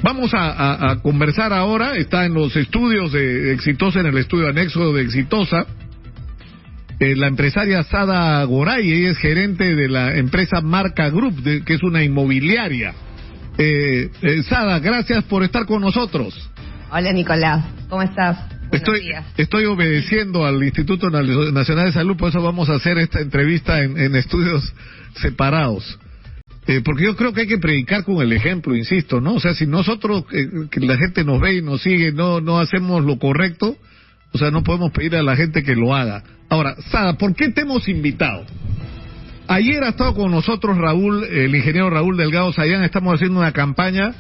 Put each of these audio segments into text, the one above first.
Vamos a conversar ahora, está en los estudios de Exitosa, en el estudio anexo de Exitosa, la empresaria Sada Goray. Ella es gerente de la empresa Marca Group, que es una inmobiliaria. Sada, gracias por estar con nosotros. Hola Nicolás, ¿cómo estás? Estoy obedeciendo al Instituto Nacional de Salud, por eso vamos a hacer esta entrevista en estudios separados. Porque yo creo que hay que predicar con el ejemplo, insisto, ¿no? O sea, si nosotros, que la gente nos ve y nos sigue, no hacemos lo correcto, o sea, no podemos pedir a la gente que lo haga. Ahora, Sada, ¿por qué te hemos invitado? Ayer ha estado con nosotros Raúl, el ingeniero Raúl Delgado Sayán. Estamos haciendo una campaña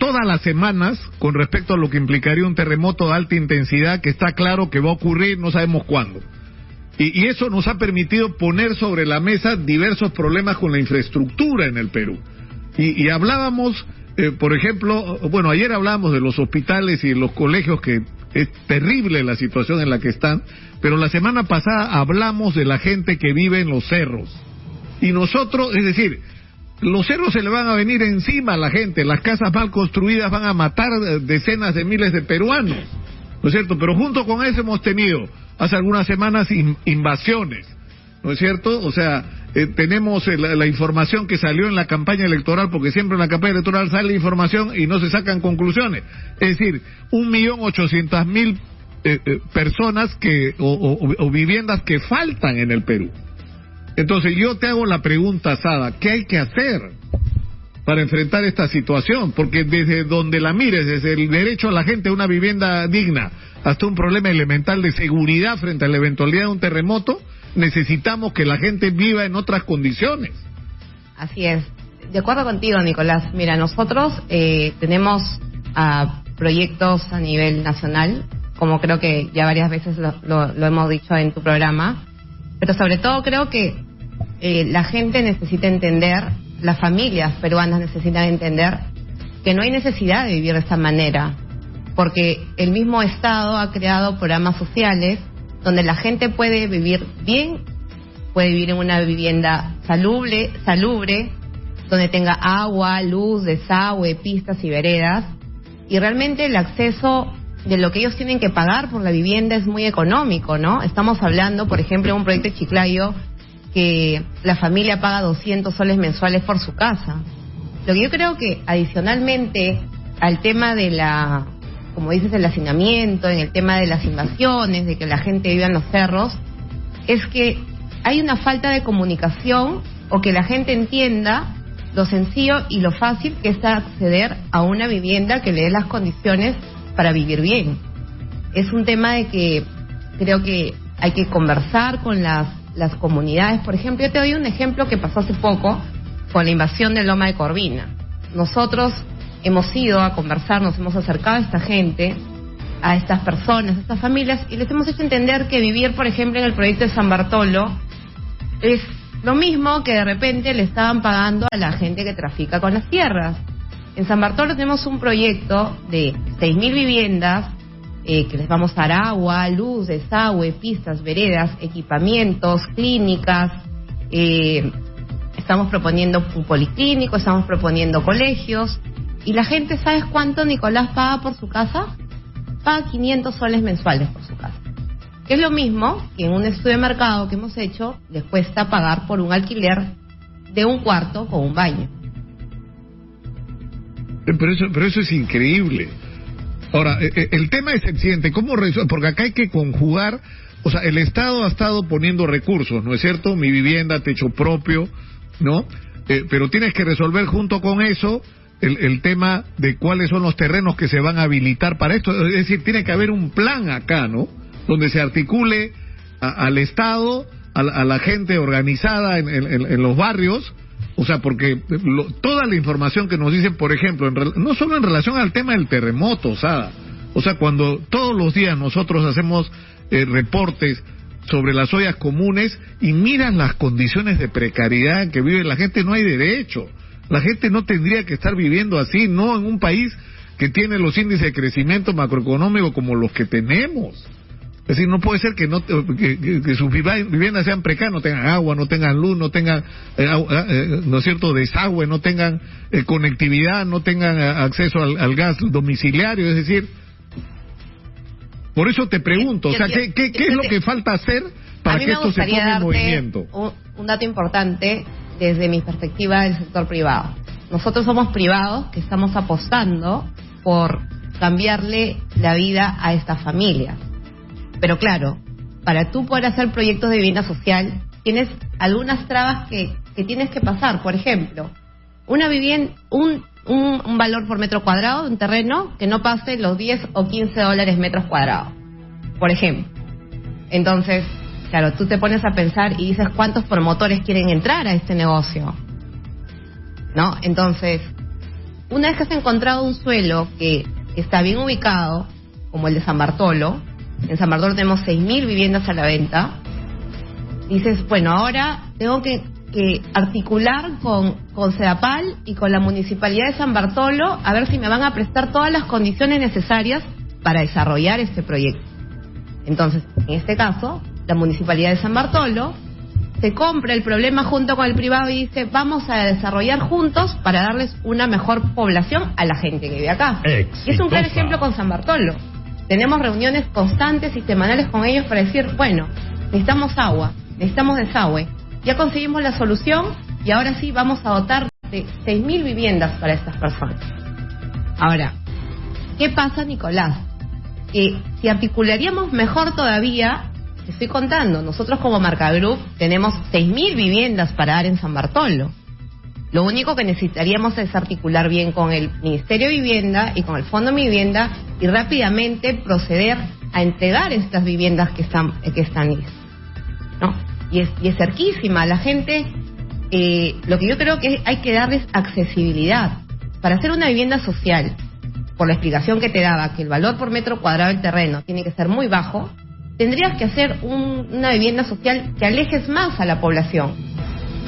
todas las semanas con respecto a lo que implicaría un terremoto de alta intensidad que está claro que va a ocurrir, no sabemos cuándo. Y eso nos ha permitido poner sobre la mesa diversos problemas con la infraestructura en el Perú. Y hablábamos, por ejemplo, bueno, ayer hablábamos de los hospitales y los colegios, que es terrible la situación en la que están, pero la semana pasada hablamos de la gente que vive en los cerros. Y nosotros, es decir, los cerros se le van a venir encima a la gente, las casas mal construidas van a matar decenas de miles de peruanos, ¿no es cierto? Pero junto con eso hemos tenido hace algunas semanas invasiones, ¿no es cierto? O sea, tenemos la información que salió en la campaña electoral, porque siempre en la campaña electoral sale información y no se sacan conclusiones. Es decir, 1.800.000 personas o viviendas que faltan en el Perú. Entonces yo te hago la pregunta, Sada, ¿qué hay que hacer para enfrentar esta situación? Porque desde donde la mires, desde el derecho a la gente a una vivienda digna hasta un problema elemental de seguridad frente a la eventualidad de un terremoto, necesitamos que la gente viva en otras condiciones. Así es. De acuerdo contigo, Nicolás. Mira, nosotros tenemos proyectos a nivel nacional, como creo que ya varias veces lo hemos dicho en tu programa, pero sobre todo creo que la gente necesita entender, las familias peruanas necesitan entender que no hay necesidad de vivir de esta manera, porque el mismo Estado ha creado programas sociales donde la gente puede vivir bien, puede vivir en una vivienda salubre, donde tenga agua, luz, desagüe, pistas y veredas, y realmente el acceso de lo que ellos tienen que pagar por la vivienda es muy económico, ¿no? Estamos hablando, por ejemplo, de un proyecto de Chiclayo que la familia paga 200 soles mensuales por su casa. Lo que yo creo que adicionalmente al tema de como dices, el hacinamiento, en el tema de las invasiones, de que la gente viva en los cerros, es que hay una falta de comunicación, o que la gente entienda lo sencillo y lo fácil que es acceder a una vivienda que le dé las condiciones para vivir bien. Es un tema de que creo que hay que conversar con las comunidades. Por ejemplo, yo te doy un ejemplo que pasó hace poco con la invasión de Loma de Corvina. Nosotros hemos ido a conversar, nos hemos acercado a esta gente, a estas personas, a estas familias, y les hemos hecho entender que vivir, por ejemplo, en el proyecto de San Bartolo es lo mismo que de repente le estaban pagando a la gente que trafica con las tierras. En San Bartolo tenemos un proyecto de 6.000 viviendas que les vamos a dar agua, luz, desagüe, pistas, veredas, equipamientos, clínicas. Estamos proponiendo un policlínico, estamos proponiendo colegios. Y la gente, ¿sabes cuánto, Nicolás, paga por su casa? Paga 500 soles mensuales por su casa. Que es lo mismo que en un estudio de mercado que hemos hecho les cuesta pagar por un alquiler de un cuarto con un baño. Pero eso es increíble. Ahora, el tema es el siguiente, ¿cómo resuelve? Porque acá hay que conjugar, o sea, el Estado ha estado poniendo recursos, ¿no es cierto? Mi vivienda, techo propio, ¿no? Pero tienes que resolver junto con eso el tema de cuáles son los terrenos que se van a habilitar para esto. Es decir, tiene que haber un plan acá, ¿no? Donde se articule al Estado, a la gente organizada en los barrios. O sea, porque toda la información que nos dicen, por ejemplo, no solo en relación al tema del terremoto, Sada. O sea, cuando todos los días nosotros hacemos reportes sobre las ollas comunes y miran las condiciones de precariedad en que vive la gente, no hay derecho. La gente no tendría que estar viviendo así, no en un país que tiene los índices de crecimiento macroeconómico como los que tenemos. Es decir, no puede ser que que sus viviendas sean precarias, no tengan agua, no tengan luz, no tengan, ¿no es cierto?, desagüe, no tengan conectividad, no tengan acceso al gas domiciliario, es decir, por eso te pregunto, o sea, ¿qué es lo que falta hacer para que esto se ponga en movimiento? Un dato importante desde mi perspectiva del sector privado. Nosotros somos privados que estamos apostando por cambiarle la vida a estas familias. Pero claro, para tú poder hacer proyectos de vivienda social, tienes algunas trabas que tienes que pasar. Por ejemplo, una vivienda, un valor por metro cuadrado de un terreno que no pase los 10 o 15 dólares metros cuadrados, por ejemplo. Entonces, claro, tú te pones a pensar y dices cuántos promotores quieren entrar a este negocio, ¿no? Entonces, una vez que has encontrado un suelo que está bien ubicado, como el de San Bartolo, en San Bartolo tenemos 6.000 viviendas a la venta, dices, bueno, ahora tengo que articular con Sedapal y con la Municipalidad de San Bartolo a ver si me van a prestar todas las condiciones necesarias para desarrollar este proyecto. Entonces, en este caso, la Municipalidad de San Bartolo se compra el problema junto con el privado y dice, vamos a desarrollar juntos para darles una mejor población a la gente que vive acá. Y es un claro ejemplo con San Bartolo. Tenemos reuniones constantes y semanales con ellos para decir, bueno, necesitamos agua, necesitamos desagüe, ya conseguimos la solución y ahora sí vamos a dotar de 6.000 viviendas para estas personas. Ahora, ¿qué pasa, Nicolás? Que si articularíamos mejor todavía, te estoy contando, nosotros como Marca Group tenemos 6.000 viviendas para dar en San Bartolo. Lo único que necesitaríamos es articular bien con el Ministerio de Vivienda y con el Fondo de Vivienda y rápidamente proceder a entregar estas viviendas que están listas, ¿no? Y es cerquísima. La gente, lo que yo creo que hay que darles accesibilidad. Para hacer una vivienda social, por la explicación que te daba, que el valor por metro cuadrado del terreno tiene que ser muy bajo, tendrías que hacer una vivienda social que alejes más a la población.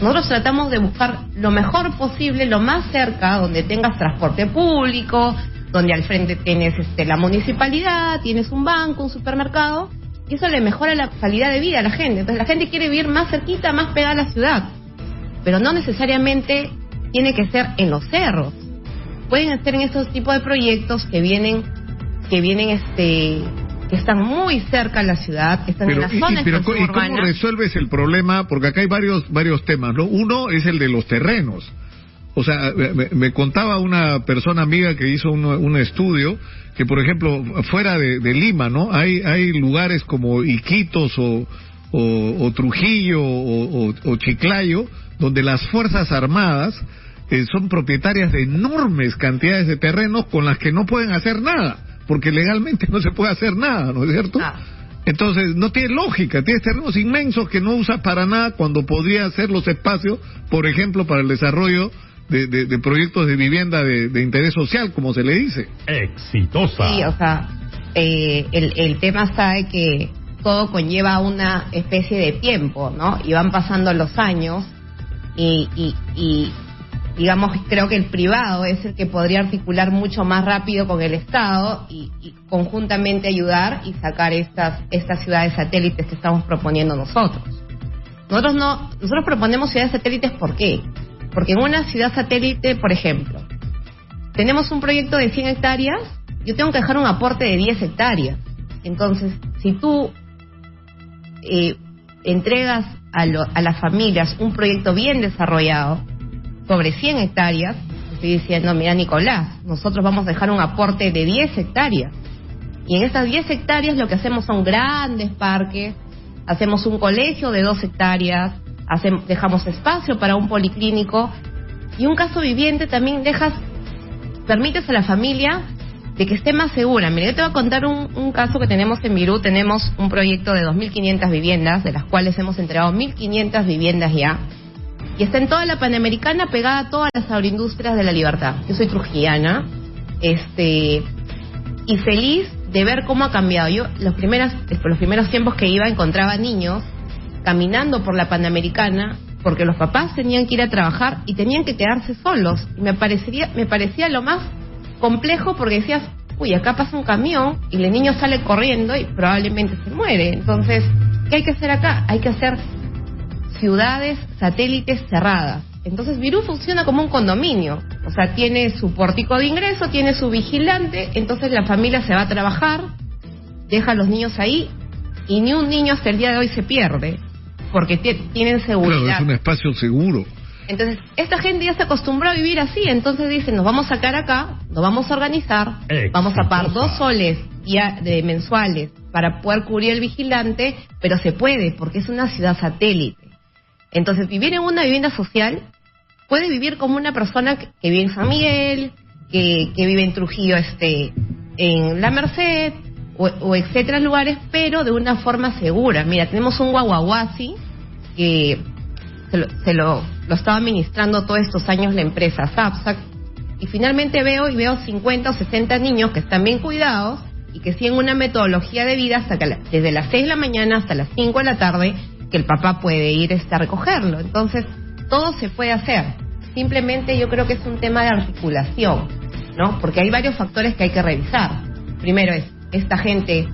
Nosotros tratamos de buscar lo mejor posible, lo más cerca, donde tengas transporte público, donde al frente tienes la municipalidad, tienes un banco, un supermercado, y eso le mejora la calidad de vida a la gente. Entonces la gente quiere vivir más cerquita, más pegada a la ciudad, pero no necesariamente tiene que ser en los cerros. Pueden ser en estos tipos de proyectos que están muy cerca de la ciudad, que están en la zona expansiva urbana. ¿Y cómo resuelves el problema? Porque acá hay varios temas, ¿no? Uno es el de los terrenos. O sea, me contaba una persona amiga que hizo un estudio que, por ejemplo, fuera de Lima, ¿no? Hay lugares como Iquitos o Trujillo o Chiclayo, donde las Fuerzas Armadas son propietarias de enormes cantidades de terrenos con las que no pueden hacer nada, porque legalmente no se puede hacer nada, ¿no es cierto? Entonces, no tiene lógica, tienes terrenos inmensos que no usas para nada cuando podría hacer los espacios, por ejemplo, para el desarrollo de proyectos de vivienda de interés social, como se le dice. Exitosa. Sí, o sea, el tema está de que todo conlleva una especie de tiempo, ¿no? Y van pasando los años y digamos, creo que el privado es el que podría articular mucho más rápido con el Estado y conjuntamente ayudar y sacar estas ciudades satélites que estamos proponiendo nosotros. Nosotros proponemos ciudades satélites, ¿por qué? Porque en una ciudad satélite, por ejemplo, tenemos un proyecto de 100 hectáreas, yo tengo que dejar un aporte de 10 hectáreas. Entonces, si tú entregas a las familias un proyecto bien desarrollado, sobre 100 hectáreas, estoy diciendo, mira, Nicolás, nosotros vamos a dejar un aporte de 10 hectáreas. Y en estas 10 hectáreas lo que hacemos son grandes parques, hacemos un colegio de 2 hectáreas, dejamos espacio para un policlínico y un caso viviente también permites a la familia de que esté más segura. Mira, yo te voy a contar un caso que tenemos en Virú. Tenemos un proyecto de 2.500 viviendas, de las cuales hemos entregado 1.500 viviendas ya. Y está en toda la Panamericana, pegada a todas las agroindustrias de La Libertad. Yo soy trujillana, y feliz de ver cómo ha cambiado. Yo los primeros tiempos que iba encontraba niños caminando por la Panamericana porque los papás tenían que ir a trabajar y tenían que quedarse solos. Y me parecía lo más complejo porque decías, uy, acá pasa un camión y el niño sale corriendo y probablemente se muere. Entonces, ¿qué hay que hacer acá? Hay que hacer ciudades satélites cerradas. Entonces Virú funciona como un condominio, o sea, tiene su pórtico de ingreso, tiene su vigilante, entonces la familia se va a trabajar, deja a los niños ahí y ni un niño hasta el día de hoy se pierde, porque tienen seguridad. Claro, es un espacio seguro. Entonces, esta gente ya se acostumbró a vivir así, entonces dicen, nos vamos a sacar acá, nos vamos a organizar, vamos a pagar 2 soles de mensuales para poder cubrir el vigilante, pero se puede, porque es una ciudad satélite. Entonces, vivir en una vivienda social puede vivir como una persona que vive en San Miguel, que vive en Trujillo, en La Merced, o etcétera lugares, pero de una forma segura. Mira, tenemos un guaguaguasi que lo estaba administrando todos estos años la empresa SAPSAC, y finalmente veo 50 o 60 niños que están bien cuidados y que siguen una metodología de vida hasta que desde las 6 de la mañana hasta las 5 de la tarde, que el papá puede ir a recogerlo. Entonces, todo se puede hacer. Simplemente yo creo que es un tema de articulación, ¿no? Porque hay varios factores que hay que revisar. Primero es, esta gente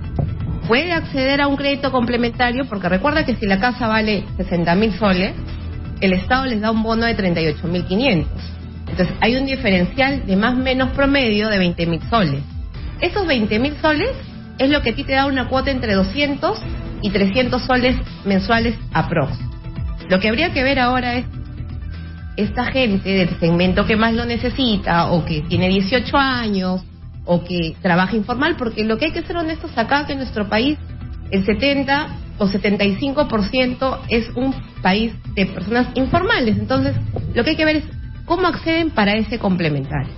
puede acceder a un crédito complementario, porque recuerda que si la casa vale 60.000 soles, el Estado les da un bono de 38.500. Entonces, hay un diferencial de más o menos promedio de 20.000 soles. Esos 20.000 soles es lo que a ti te da una cuota entre 200 y 300 soles mensuales aprox. Lo que habría que ver ahora es esta gente del segmento que más lo necesita, o que tiene 18 años, o que trabaja informal, porque lo que hay que ser honestos acá, que en nuestro país el 70 o 75% es un país de personas informales. Entonces, lo que hay que ver es cómo acceden para ese complementario.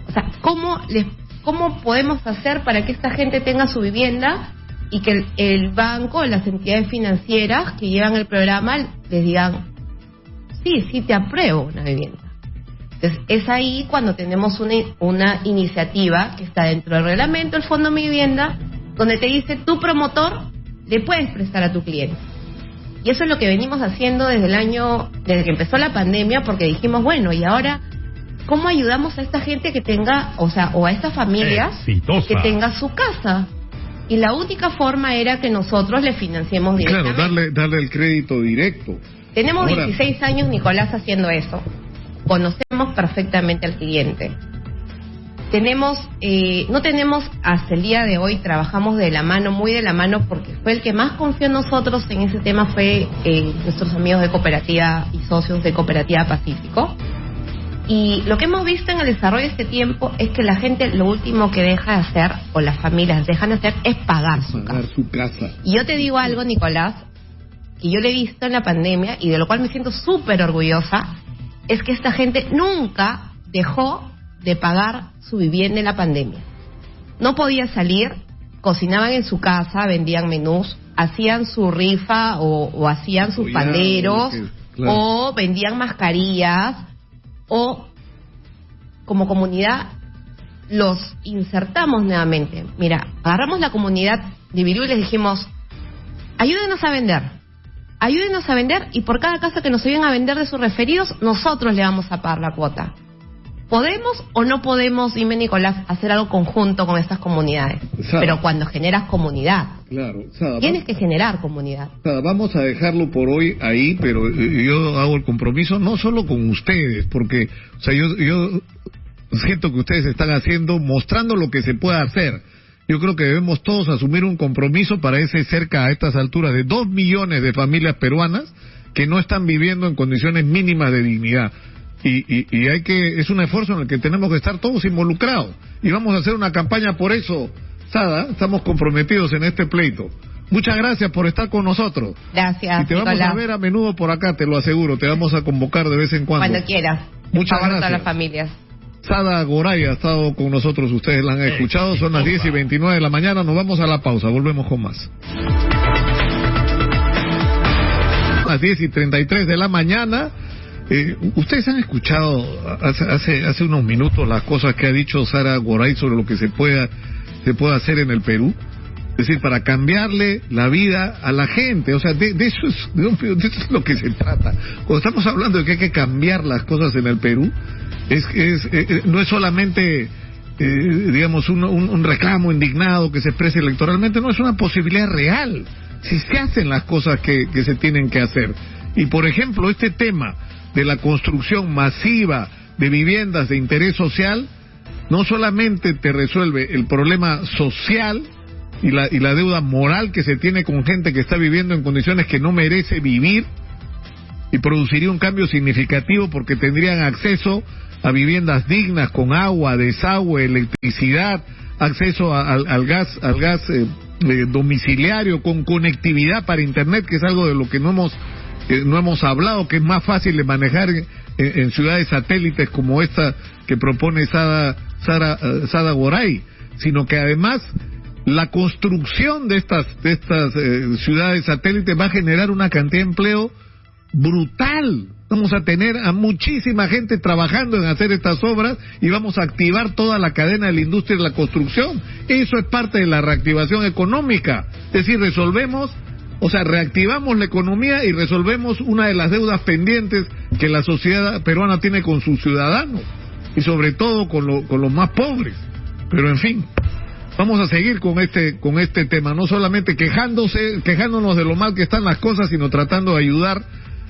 O sea, cómo podemos hacer para que esta gente tenga su vivienda y que el banco, las entidades financieras que llevan el programa les digan, sí te apruebo una vivienda. Entonces, es ahí cuando tenemos una iniciativa que está dentro del reglamento, el Fondo Mi Vivienda, donde te dice, tu promotor le puedes prestar a tu cliente. Y eso es lo que venimos haciendo desde que empezó la pandemia, porque dijimos, bueno, y ahora, ¿cómo ayudamos a esta gente que tenga, o a estas familias que tenga su casa? Y la única forma era que nosotros le financiemos directamente. Claro, darle el crédito directo. Tenemos 16 años, Nicolás, haciendo eso. Conocemos perfectamente al cliente. No tenemos hasta el día de hoy, trabajamos muy de la mano, porque fue el que más confió en nosotros en ese tema, fue nuestros amigos de Cooperativa y socios de Cooperativa Pacífico. Y lo que hemos visto en el desarrollo de este tiempo es que la gente lo último que deja de hacer, o las familias dejan de hacer, es pagar su casa. Y yo te digo algo, Nicolás, que yo lo he visto en la pandemia y de lo cual me siento súper orgullosa, es que esta gente nunca dejó de pagar su vivienda en la pandemia. No podía salir, cocinaban en su casa, vendían menús, hacían su rifa o hacían sus panderos, o vendían mascarillas, o como comunidad los insertamos nuevamente. Mira, agarramos la comunidad de Virú y les dijimos, ayúdenos a vender, y por cada casa que nos ayuden a vender de sus referidos, nosotros le vamos a pagar la cuota. ¿Podemos o no podemos, dime Nicolás, hacer algo conjunto con estas comunidades? Pero cuando generas comunidad. Claro, tienes que generar comunidad. Vamos a dejarlo por hoy ahí, pero yo hago el compromiso no solo con ustedes, porque yo siento que ustedes están mostrando lo que se puede hacer. Yo creo que debemos todos asumir un compromiso para cerca a estas alturas de 2 millones de familias peruanas que no están viviendo en condiciones mínimas de dignidad. Y es un esfuerzo en el que tenemos que estar todos involucrados. Y vamos a hacer una campaña por eso, Sada. Estamos comprometidos en este pleito. Muchas gracias por estar con nosotros. Gracias. Y te vamos a ver a menudo por acá, te lo aseguro. Te vamos a convocar de vez en cuando. Cuando quieras. Muchas gracias. A todas las familias. Sada Goray ha estado con nosotros, ustedes la han escuchado. Son las 10:29 de la mañana. Nos vamos a la pausa, volvemos con más. Las 10:33 de la mañana. Ustedes han escuchado hace unos minutos las cosas que ha dicho Sara Goray sobre lo que se puede hacer en el Perú. Es decir, para cambiarle la vida a la gente. O sea, de eso es lo que se trata. Cuando estamos hablando de que hay que cambiar las cosas en el Perú, no es solamente digamos, un reclamo indignado que se exprese electoralmente, no es una posibilidad real. Si se hacen las cosas que se tienen que hacer. Y por ejemplo, este tema de la construcción masiva de viviendas de interés social, no solamente te resuelve el problema social y la deuda moral que se tiene con gente que está viviendo en condiciones que no merece vivir, y produciría un cambio significativo porque tendrían acceso a viviendas dignas con agua, desagüe, electricidad, acceso al gas domiciliario, con conectividad para internet, que es algo de lo que no hemos hablado, que es más fácil de manejar en ciudades satélites como esta que propone Sada Goray, sino que además la construcción de estas ciudades satélites va a generar una cantidad de empleo brutal. Vamos a tener a muchísima gente trabajando en hacer estas obras y vamos a activar toda la cadena de la industria de la construcción. Eso es parte de la reactivación económica. Es decir, reactivamos la economía y resolvemos una de las deudas pendientes que la sociedad peruana tiene con sus ciudadanos y sobre todo con los más pobres. Pero en fin, vamos a seguir con este tema, no solamente quejándonos de lo mal que están las cosas, sino tratando de ayudar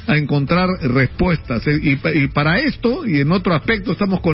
a encontrar respuestas. Y para esto, y en otro aspecto, estamos con